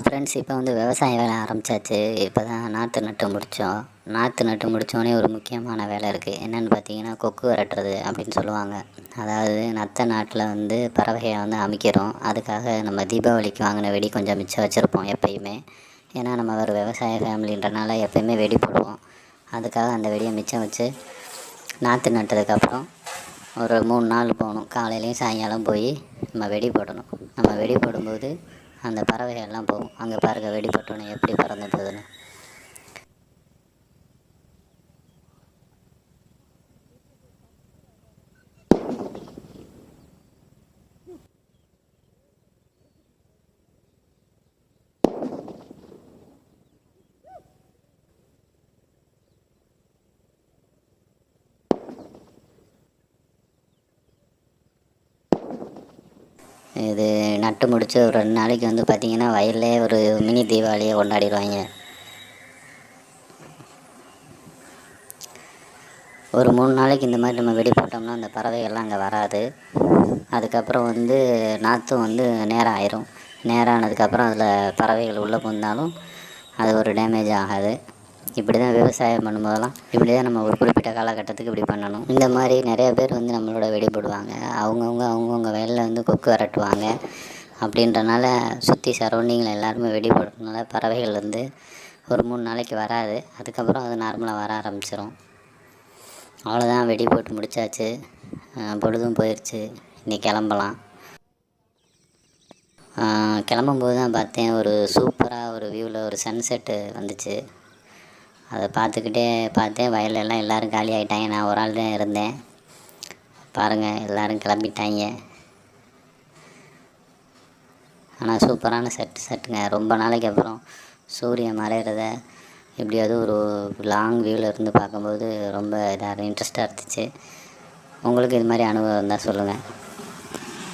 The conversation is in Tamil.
ஃப்ரெண்ட்ஸ், இப்போ வந்து விவசாய வேலை ஆரம்பித்தாச்சு. இப்போ தான் நாற்று நட்டு முடித்தோம். நாற்று நட்டு முடித்தோடனே ஒரு முக்கியமான வேலை இருக்குது. என்னென்னு பார்த்தீங்கன்னா, கொக்கு விரட்டுறது அப்படின்னு சொல்லுவாங்க. அதாவது நட்ட நாட்டில் வந்து பறவையை வந்து அமைக்கிறோம். அதுக்காக நம்ம தீபாவளிக்கு வாங்கின வெடி கொஞ்சம் மிச்சம் வச்சுருப்போம் எப்பயுமே. ஏன்னா நம்ம ஒரு விவசாய ஃபேமிலின்றனால எப்பயுமே வெடி போடுவோம். அதுக்காக அந்த வெடியை மிச்சம் வச்சு நாற்று நட்டதுக்கப்புறம் ஒரு 3 நாள் போகணும். காலையிலையும் சாயங்காலம் போய் நம்ம வெடி போடணும். நம்ம வெடி போடும்போது அந்த பறவைகள் எல்லாம் போகும். அங்கே பாருங்கள், வெடி போட்டோன்னே எப்படி பறந்து போகுதுன்னு. இது நட்டு முடித்து ஒரு 2 நாளைக்கு வந்து பார்த்திங்கன்னா வயல்லே ஒரு மினி தீபாவளியை கொண்டாடிடுவாங்க. ஒரு 3 நாளைக்கு இந்த மாதிரி நம்ம வெடி போட்டோம்னா அந்த பறவைகள்லாம் அங்கே வராது. அதுக்கப்புறம் வந்து நாற்றும் வந்து நேரம் ஆயிரும். நேரம் ஆனதுக்கப்புறம் அதில் பறவைகள் உள்ளே புகுந்தாலும் அது ஒரு டேமேஜ் ஆகாது. இப்படி தான் விவசாயம் பண்ணும்போதெல்லாம் இப்படி தான் நம்ம ஒரு குறிப்பிட்ட காலகட்டத்துக்கு இப்படி பண்ணணும். இந்த மாதிரி நிறைய பேர் வந்து நம்மளோட வெடி போடுவாங்க. அவங்கவுங்க வயலில் வந்து கொக்கு விரட்டுவாங்க. அப்படின்றனால சுற்றி சரௌண்டிங்கில் எல்லாருமே வெடி போடுறதுனால பறவைகள் வந்து ஒரு 3 நாளைக்கு வராது. அதுக்கப்புறம் அது நார்மலாக வர ஆரம்பிச்சிடும். அவ்வளோதான், வெடி போட்டு முடித்தாச்சு. பொழுதும் போயிடுச்சு. இன்றைக்கி கிளம்பலாம். கிளம்பும்போது தான் பார்த்தேன், ஒரு சூப்பராக ஒரு வியூவில் ஒரு சன்செட்டு வந்துச்சு. அதை பார்த்துக்கிட்டே பார்த்தேன். வயலெல்லாம் எல்லோரும் காலி ஆகிட்டாங்க. நான் ஒரு ஆள் தான் இருந்தேன். பாருங்கள், எல்லோரும் கிளம்பிட்டாங்க. ஆனால் சூப்பரான செட்டுங்க. ரொம்ப நாளைக்கு அப்புறம் சூரியன் மறையிறத எப்படியாவது ஒரு லாங் வியூவில் இருந்து பார்க்கும்போது ரொம்ப இதாக இன்ட்ரெஸ்ட்டாக இருந்துச்சு. உங்களுக்கு இது மாதிரி அனுபவம் இருந்தால் சொல்லுங்கள்.